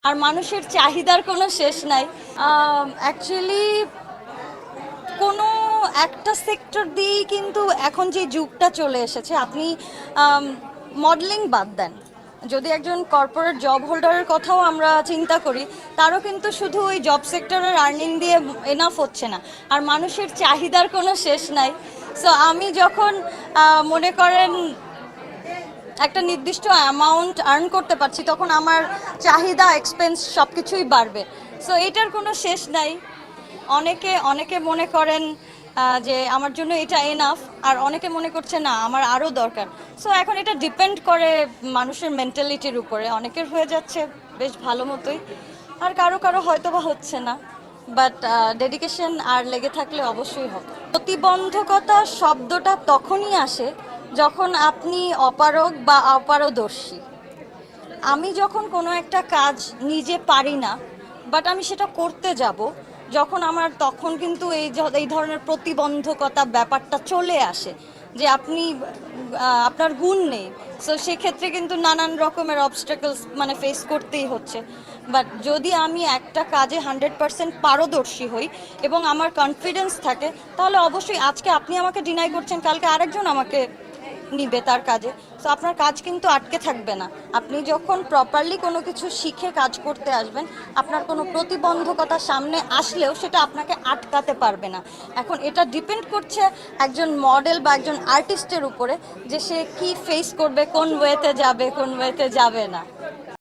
আর মানুষের চাহিদার কোনো শেষ নাই। অ্যাকচুয়ালি কোনো একটা সেক্টর দিয়েই কিন্তু এখন যে যুগটা চলে এসেছে, আপনি মডেলিং বাদ দেন, যদি একজন কর্পোরেট জব হোল্ডারের কথাও আমরা চিন্তা করি, তারও কিন্তু শুধু ওই জব সেক্টরের আর্নিং দিয়ে এনাফ হচ্ছে না, আর মানুষের চাহিদার কোনো শেষ নাই। সো আমি যখন মনে করেন একটা নির্দিষ্ট অ্যামাউন্ট আর্ন করতে পারছি, তখন আমার চাহিদা, এক্সপেন্স সব কিছুই বাড়বে। সো এটার কোনো শেষ নাই। অনেকে অনেকে মনে করেন যে আমার জন্য এটা এনাফ, আর অনেকে মনে করছে না আমার আরও দরকার। সো এখন এটা ডিপেন্ড করে মানুষের মেন্টালিটির উপরে। অনেকের হয়ে যাচ্ছে বেশ ভালো মতোই, আর কারো কারো হয়তো বা হচ্ছে না, বাট ডেডিকেশন আর লেগে থাকলে অবশ্যই হবে। প্রতিবন্ধকতা শব্দটা তখনই আসে যখন আপনি অপারগ বা অপারদর্শী। আমি যখন কোনো একটা কাজ নিজে পারি না, বাট আমি সেটা করতে যাব, যখন আমার তখন কিন্তু এই ধরনের প্রতিবন্ধকতা ব্যাপারটা চলে আসে, যে আপনি আপনার গুণ নেই। সো সেক্ষেত্রে কিন্তু নানান রকমের অবস্ট্যাকলস মানে ফেস করতেই হচ্ছে। বাট যদি আমি একটা কাজে 100% পারদর্শী হই এবং আমার কনফিডেন্স থাকে, তাহলে অবশ্যই আজকে আপনি আমাকে ডিনাই করছেন, কালকে আরেকজন আমাকে নিবে তার কাজে। সো আপনার কাজ কিন্তু আটকে থাকবে না। আপনি যখন প্রপারলি কোনো কিছু শিখে কাজ করতে আসবেন, আপনার কোনো প্রতিবন্ধকতা সামনে আসলেও সেটা আপনাকে আটকাতে পারবে না। এখন এটা ডিপেন্ড করছে একজন মডেল বা একজন আর্টিস্টের উপরে, যে সে কি ফেস করবে, কোন ওয়েতে যাবে, কোন ওয়েতে যাবে না।